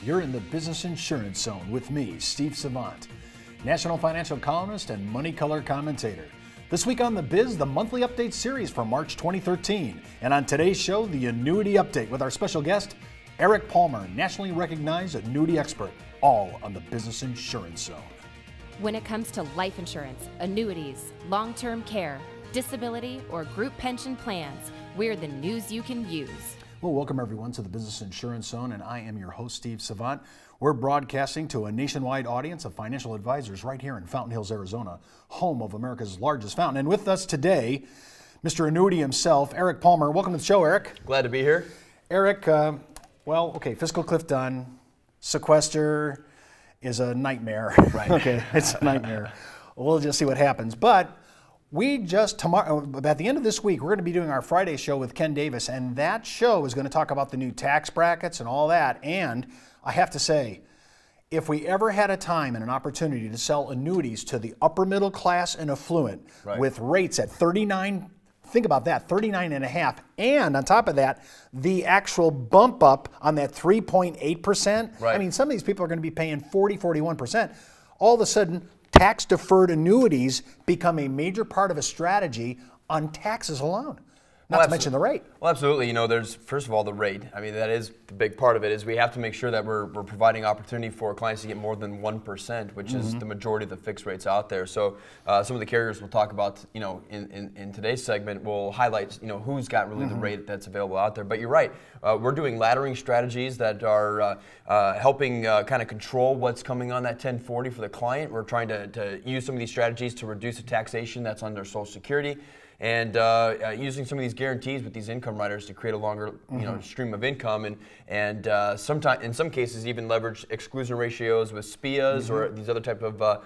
You're in the Business Insurance Zone with me, Steve Savant, national financial columnist and money color commentator. This week on The Biz, the monthly update series from March 2013. And on today's show, the Annuity Update with our special guest, Eric Palmer, nationally recognized annuity expert, all on the Business Insurance Zone. When it comes to life insurance, annuities, long-term care, disability, or group pension plans, we're the news you can use. Well, welcome everyone to the Business Insurance Zone, and I am your host, Steve Savant. We're broadcasting to a nationwide audience of financial advisors right here in Fountain Hills, Arizona, home of America's largest fountain. And with us today, Mr. Annuity himself, Eric Palmer. Welcome to the show, Eric. Glad to be here. Eric, fiscal cliff done. Sequester is a nightmare. Right. Okay, it's a nightmare. We'll just see what happens. But we just, tomorrow, at the end of this week, we're going to be doing our Friday show with Ken Davis, and that show is going to talk about the new tax brackets and all that. And I have to say, if we ever had a time and an opportunity to sell annuities to the upper middle class and affluent with rates at 39, think about that, 39.5, and on top of that, the actual bump up on that 3.8%. Right. I mean, some of these people are going to be paying 40, 41%. All of a sudden, tax-deferred annuities become a major part of a strategy on taxes alone, not to mention the rate. Well, absolutely. You know, there's, first of all, the rate. I mean, that is the big part of it, is we have to make sure that we're providing opportunity for clients to get more than 1%, which is the majority of the fixed rates out there. So some of the carriers we'll talk about, you know, in today's segment will highlight, you know, who's got really the rate that's available out there. But you're right. We're doing laddering strategies that are helping kind of control what's coming on that 1040 for the client. We're trying to use some of these strategies to reduce the taxation that's on their Social Security, and using some of these guarantees with these income riders to create a longer stream of income, and sometimes in some cases even leverage exclusion ratios with SPIAs or these other type of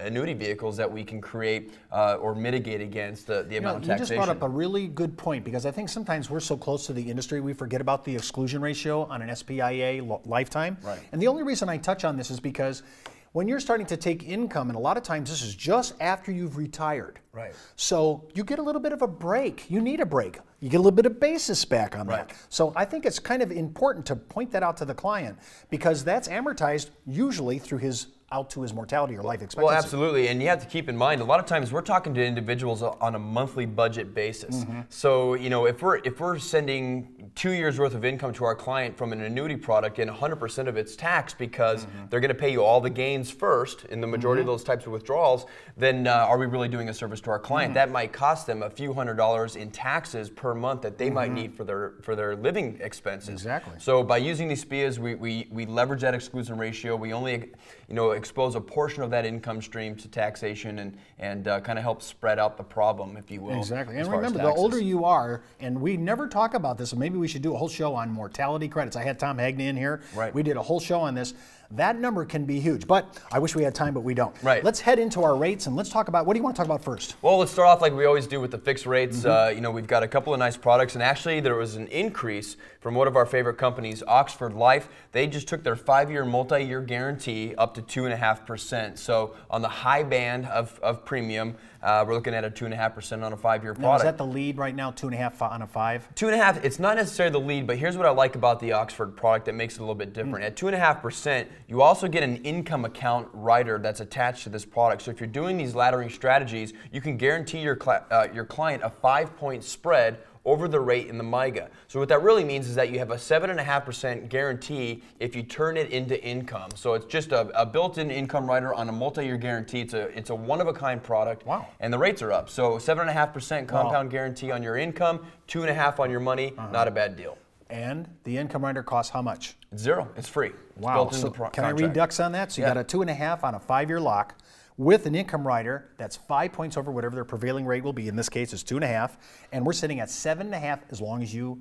annuity vehicles that we can create or mitigate against the amount of taxation. You just brought up a really good point, because I think sometimes we're so close to the industry we forget about the exclusion ratio on an SPIA lifetime. Right. And the only reason I touch on this is because when you're starting to take income, and a lot of times this is just after you've retired. Right. So you get a little bit of a break. You need a break. You get a little bit of basis back on that. So I think it's kind of important to point that out to the client, because that's amortized usually through his out to his mortality or life expectancy. Well, absolutely, and you have to keep in mind, a lot of times we're talking to individuals on a monthly budget basis. So, you know, if we're sending 2 years worth of income to our client from an annuity product, and 100% of it's taxed because they're going to pay you all the gains first in the majority of those types of withdrawals, then are we really doing a service to our client? That might cost them a few $100s in taxes per month that they might need for their living expenses. Exactly. So by using these SPIAs, we leverage that exclusion ratio. We only, you know, expose a portion of that income stream to taxation, and kind of help spread out the problem, if you will. Exactly. And remember, the older you are, and we never talk about this, and maybe we should do a whole show on mortality credits. I had Tom Hagner in here. Right. We did a whole show on this. That number can be huge, but I wish we had time, but we don't. Right. Let's head into our rates, and let's talk about, what do you want to talk about first? Well, let's start off like we always do with the fixed rates. You know, we've got a couple of nice products, and actually there was an increase from one of our favorite companies, Oxford Life. They just took their 5-year multi-year guarantee up to 2.5%. So on the high band of premium, we're looking at a 2.5% on a 5-year product. Now, is that the lead right now, 2.5 on a 5? 2.5, it's not necessarily the lead, but here's what I like about the Oxford product that makes it a little bit different. At 2.5%, you also get an income account rider that's attached to this product. So if you're doing these laddering strategies, you can guarantee your client a 5-point spread over the rate in the MIGA. So what that really means is that you have a 7.5% guarantee if you turn it into income. So it's just a built-in income rider on a multi-year guarantee. It's a one-of-a-kind product. Wow. And the rates are up. So 7.5% compound guarantee on your income, 2.5% on your money, not a bad deal. And the income rider costs how much? It's zero. It's free. It's Wow. built into So the can I contract. redux on that? So you got a 2.5 on a 5-year lock with an income rider that's 5 points over whatever their prevailing rate will be. In this case, it's 2.5, and we're sitting at 7.5 as long as you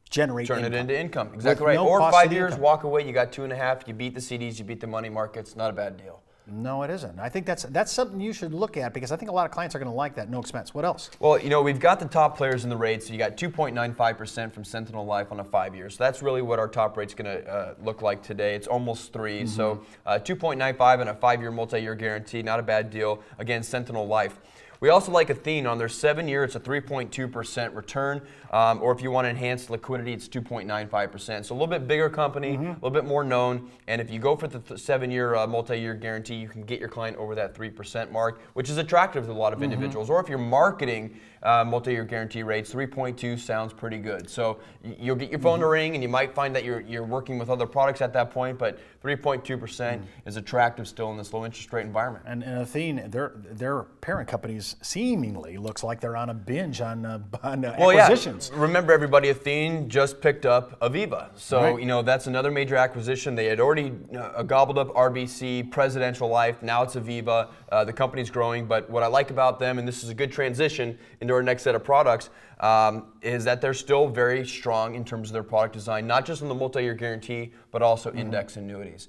generate Turn income. it into income. Exactly With right. no Or cost 5 of years, income. walk away, you got 2.5, you beat the CDs, you beat the money markets, not a bad deal. No, it isn't. I think that's something you should look at, because I think a lot of clients are going to like that. No expense. What else? Well, you know, we've got the top players in the rates. So you got 2.95% from Sentinel Life on a 5-year. So that's really what our top rate's going to look like today. It's almost 3. So 2.95 and a 5-year multi-year guarantee, not a bad deal. Again, Sentinel Life. We also like Athene on their 7-year, it's a 3.2% return, or if you want enhanced liquidity, it's 2.95%. So a little bit bigger company, a little bit more known, and if you go for the 7-year multi-year guarantee, you can get your client over that 3% mark, which is attractive to a lot of individuals. Or if you're marketing multi-year guarantee rates, 3.2 sounds pretty good. So you'll get your phone to ring, and you might find that you're working with other products at that point, but 3.2% is attractive still in this low interest rate environment. And Athene, their parent companies seemingly looks like they're on a binge on acquisitions. Yeah. Remember, everybody, Athene just picked up Aviva. So, you know, that's another major acquisition. They had already gobbled up RBC, Presidential Life. Now it's Aviva. The company's growing. But what I like about them, and this is a good transition into our next set of products, is that they're still very strong in terms of their product design, not just on the multi-year guarantee, but also index annuities.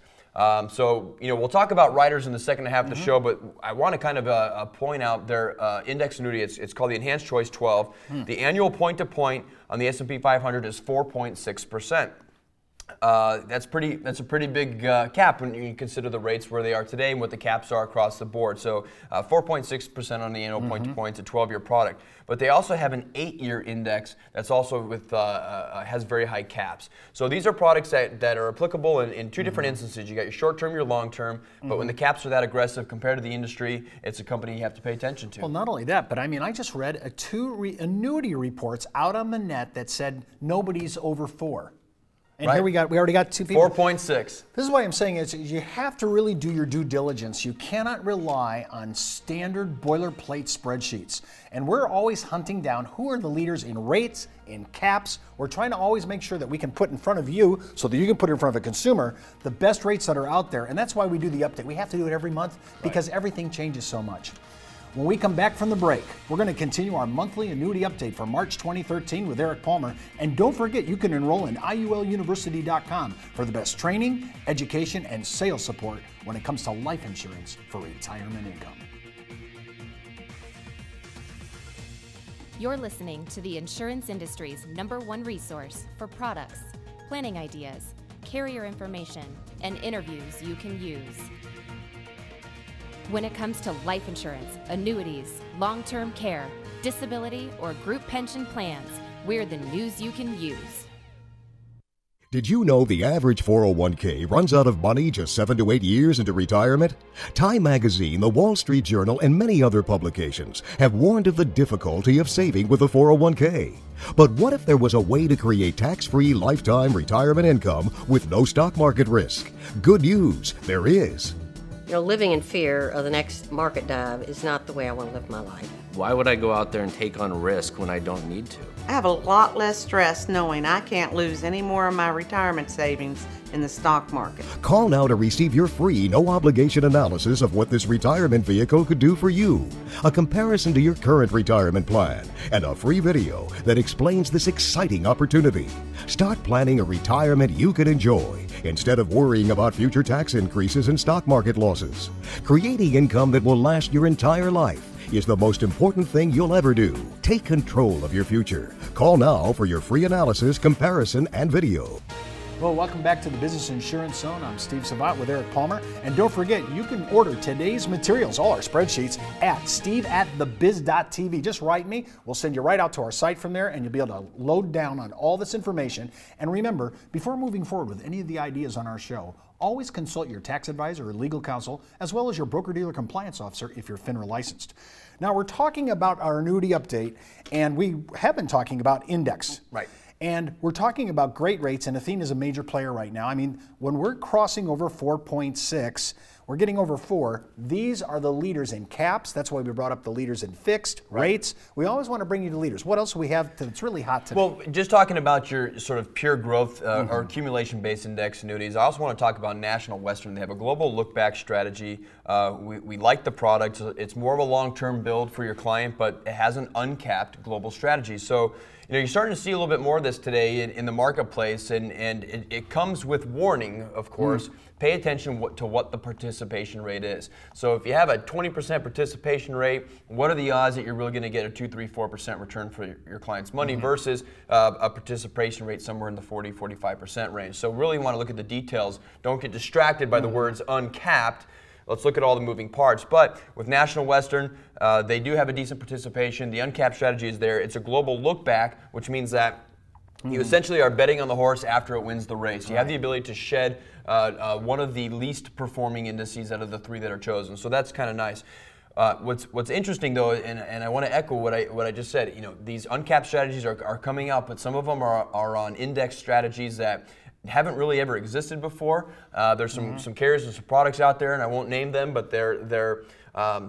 So, you know, we'll talk about riders in the second half of the show, but I want to kind of point out their index annuity. It's called the Enhanced Choice 12. The annual point-to-point on the S&P 500 is 4.6%. That's a pretty big cap when you consider the rates where they are today and what the caps are across the board. So 4.6% on the annual point-to-point, it's a 12-year product. But they also have an 8-year index that's also with has very high caps. So these are products that are applicable in two different instances. You got your short-term, your long-term. But when the caps are that aggressive compared to the industry, it's a company you have to pay attention to. Well, not only that, but I mean, I just read two annuity reports out on the net that said nobody's over 4. And here we already got 2 people. 4.6. This is why I'm saying is you have to really do your due diligence. You cannot rely on standard boilerplate spreadsheets. And we're always hunting down who are the leaders in rates, in caps. We're trying to always make sure that we can put in front of you, so that you can put in front of a consumer, the best rates that are out there. And that's why we do the update. We have to do it every month because everything changes so much. When we come back from the break, we're going to continue our monthly annuity update for March 2013 with Eric Palmer. And don't forget, you can enroll in IULUniversity.com for the best training, education, and sales support when it comes to life insurance for retirement income. You're listening to the insurance industry's #1 resource for products, planning ideas, carrier information, and interviews you can use. When it comes to life insurance, annuities, long-term care, disability, or group pension plans, we're the news you can use. Did you know the average 401k runs out of money just 7 to 8 years into retirement? Time Magazine, the Wall Street Journal, and many other publications have warned of the difficulty of saving with a 401k. But what if there was a way to create tax-free lifetime retirement income with no stock market risk? Good news, there is. You know, living in fear of the next market dive is not the way I want to live my life. Why would I go out there and take on risk when I don't need to? I have a lot less stress knowing I can't lose any more of my retirement savings in the stock market. Call now to receive your free, no-obligation analysis of what this retirement vehicle could do for you, a comparison to your current retirement plan, and a free video that explains this exciting opportunity. Start planning a retirement you can enjoy instead of worrying about future tax increases and stock market losses. Creating income that will last your entire life is the most important thing you'll ever do. Take control of your future. Call now for your free analysis, comparison, and video. Well, welcome back to the Business Insurance Zone. I'm Steve Savant with Eric Palmer. And don't forget, you can order today's materials, all our spreadsheets, at steve@thebiz.tv. Just write me. We'll send you right out to our site from there, and you'll be able to load down on all this information. And remember, before moving forward with any of the ideas on our show, always consult your tax advisor or legal counsel, as well as your broker-dealer compliance officer if you're FINRA licensed. Now, we're talking about our annuity update, and we have been talking about index. Right. And we're talking about great rates, and Athene is a major player right now. I mean, when we're crossing over 4.6, we're getting over 4. These are the leaders in caps. That's why we brought up the leaders in fixed rates. We always want to bring you the leaders. What else do we have that's really hot today? Well, just talking about your sort of pure growth or accumulation-based index annuities, I also want to talk about National Western. They have a global look-back strategy. We like the product. It's more of a long-term build for your client, but it has an uncapped global strategy. So, you know, you're starting to see a little bit more of this today in the marketplace, and it comes with warning, of course. Pay attention to what the participation rate is. So if you have a 20% participation rate, what are the odds that you're really going to get a 2, 3, 4% return for your client's money versus a participation rate somewhere in the 40, 45% range. So really want to look at the details. Don't get distracted by the words uncapped. let's look at all the moving parts. But with National Western, they do have a decent participation. The uncapped strategy is there. It's a global look back, which means that you essentially are betting on the horse after it wins the race. You have the ability to shed one of the least performing indices out of the 3 that are chosen. So that's kind of nice. What's interesting though, and I want to echo what I just said. You know, these uncapped strategies are coming out, but some of them are on index strategies that haven't really ever existed before. There's some carriers and some products out there, and I won't name them, but they're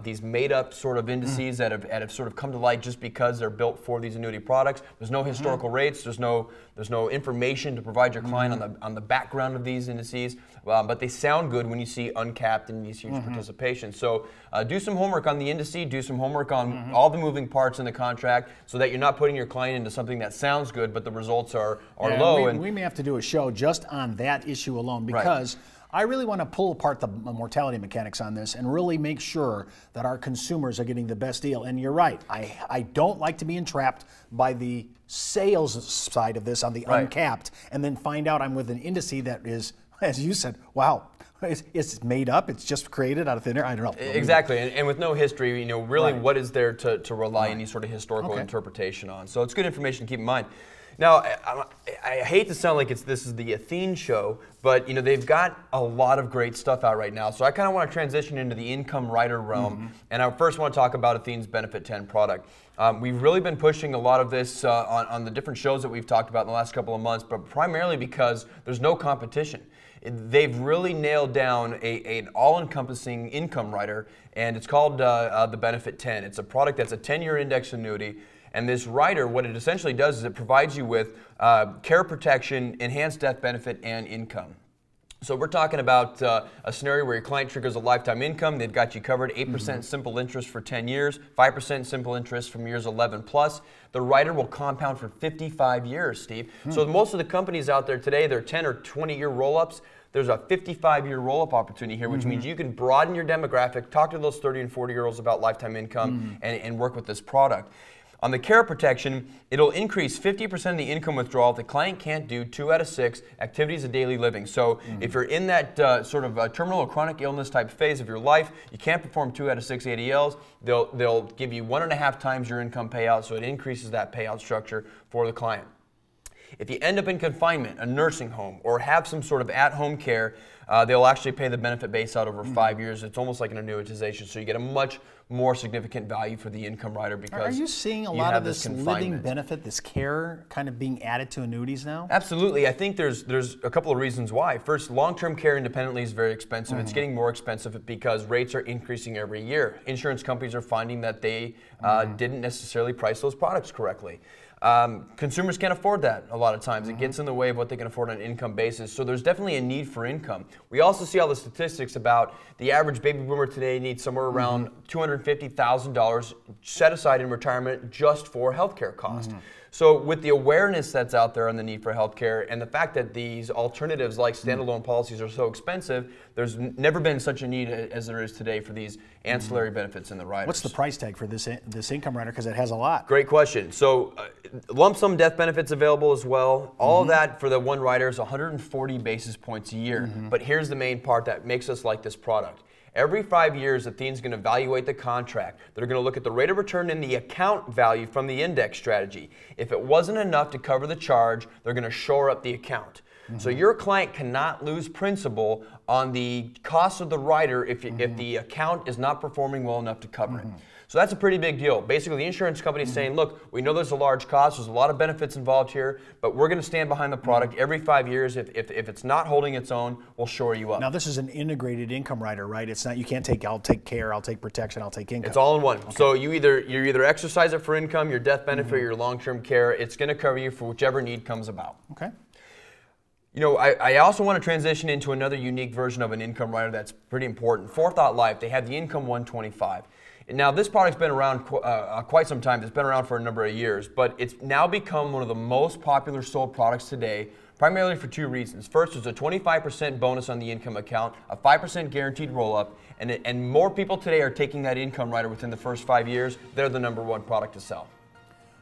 these made-up sort of indices that have sort of come to light just because they're built for these annuity products. There's no historical rates. There's no information to provide your client on the background of these indices. But they sound good when you see uncapped and you see huge participation. So do some homework on the indice. Do some homework on all the moving parts in the contract, so that you're not putting your client into something that sounds good, but the results are low. We may have to do a show just on that issue alone, because I really want to pull apart the mortality mechanics on this and really make sure that our consumers are getting the best deal. And you're right, I don't like to be entrapped by the sales side of this on the uncapped, and then find out I'm with an indice that is, as you said, wow, it's made up, it's just created out of thin air. I don't know. Exactly, and with no history, you know, really what is there to rely any sort of historical interpretation on? So it's good information to keep in mind. Now, I hate to sound like this is the Athene show, but you know, they've got a lot of great stuff out right now. So I kind of want to transition into the income rider realm, and I first want to talk about Athene's Benefit 10 product. We've really been pushing a lot of this on the different shows that we've talked about in the last couple of months, but primarily because there's no competition. They've really nailed down an all-encompassing income rider, and it's called the Benefit 10. It's a product that's a 10-year index annuity. And this rider, what it essentially does is it provides you with care protection, enhanced death benefit, and income. So we're talking about a scenario where your client triggers a lifetime income. They've got you covered 8% simple interest for 10 years, 5% simple interest from years 11 plus. The rider will compound for 55 years, Steve. So most of the companies out there today, they're 10 or 20-year roll-ups. There's a 55-year roll-up opportunity here, which means you can broaden your demographic, talk to those 30 and 40-year-olds about lifetime income, and work with this product. On the care protection, it'll increase 50% of the income withdrawal if the client can't do 2 out of 6 activities of daily living. So if you're in that sort of terminal or chronic illness type phase of your life, you can't perform 2 out of 6 ADLs, they'll give you 1.5 times your income payout, so it increases that payout structure for the client. If you end up in confinement, a nursing home, or have some sort of at-home care, they'll actually pay the benefit base out over 5 years. It's almost like an annuitization, so you get a much more significant value for the income rider because are you seeing a lot of this living benefit, this care, kind of being added to annuities now? Absolutely. I think there's a couple of reasons why. First, long-term care independently is very expensive. It's getting more expensive because rates are increasing every year. Insurance companies are finding that they didn't necessarily price those products correctly. Consumers can't afford that a lot of times. It gets in the way of what they can afford on an income basis. So there's definitely a need for income. We also see all the statistics about the average baby boomer today needs somewhere around $250,000 set aside in retirement just for healthcare costs. So with the awareness that's out there on the need for healthcare and the fact that these alternatives like standalone policies are so expensive, there's never been such a need as there is today for these ancillary benefits in the riders. What's the price tag for this income rider, because it has a lot? Great question. So lump sum death benefits available as well. All of that for the one rider is 140 basis points a year. But here's the main part that makes us like this product. Every 5 years, Athene's going to evaluate the contract. They're going to look at the rate of return and the account value from the index strategy. If it wasn't enough to cover the charge, they're going to shore up the account. So your client cannot lose principal on the cost of the rider if the account is not performing well enough to cover it. So that's a pretty big deal. Basically, the insurance company is saying, look, we know there's a large cost, there's a lot of benefits involved here, but we're going to stand behind the product every 5 years. If it's not holding its own, we'll shore you up. Now, this is an integrated income rider, right? It's not, you can't take, I'll take care, I'll take protection, I'll take income. It's all in one. Okay. So you either exercise it for income, your death benefit, or your long-term care. It's going to cover you for whichever need comes about. Okay. You know, I also want to transition into another unique version of an income rider that's pretty important. Forethought Life, they have the Income 125. Now, this product's been around quite some time. It's been around for a number of years, but it's now become one of the most popular sold products today, primarily for 2 reasons. First, there's a 25% bonus on the income account, a 5% guaranteed roll-up, and more people today are taking that income rider within the first 5 years. They're the #1 product to sell.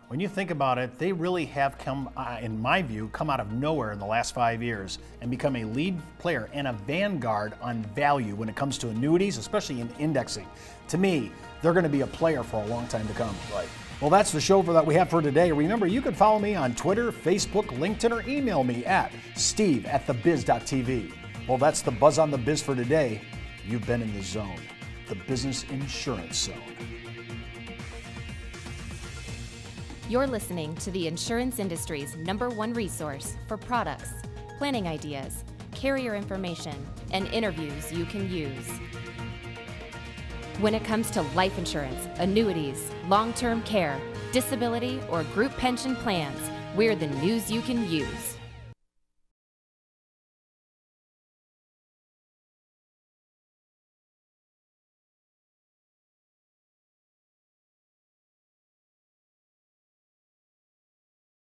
When you think about it, they really have come, in my view, come out of nowhere in the last 5 years and become a lead player and a vanguard on value when it comes to annuities, especially in indexing. To me, they're going to be a player for a long time to come. Right. Well, that's the show that we have for today. Remember, you can follow me on Twitter, Facebook, LinkedIn, or email me at steve@thebiz.tv. Well, that's the Buzz on the Biz for today. You've been in the zone, the business insurance zone. You're listening to the insurance industry's #1 resource for products, planning ideas, carrier information, and interviews you can use. When it comes to life insurance, annuities, long-term care, disability, or group pension plans, we're the news you can use.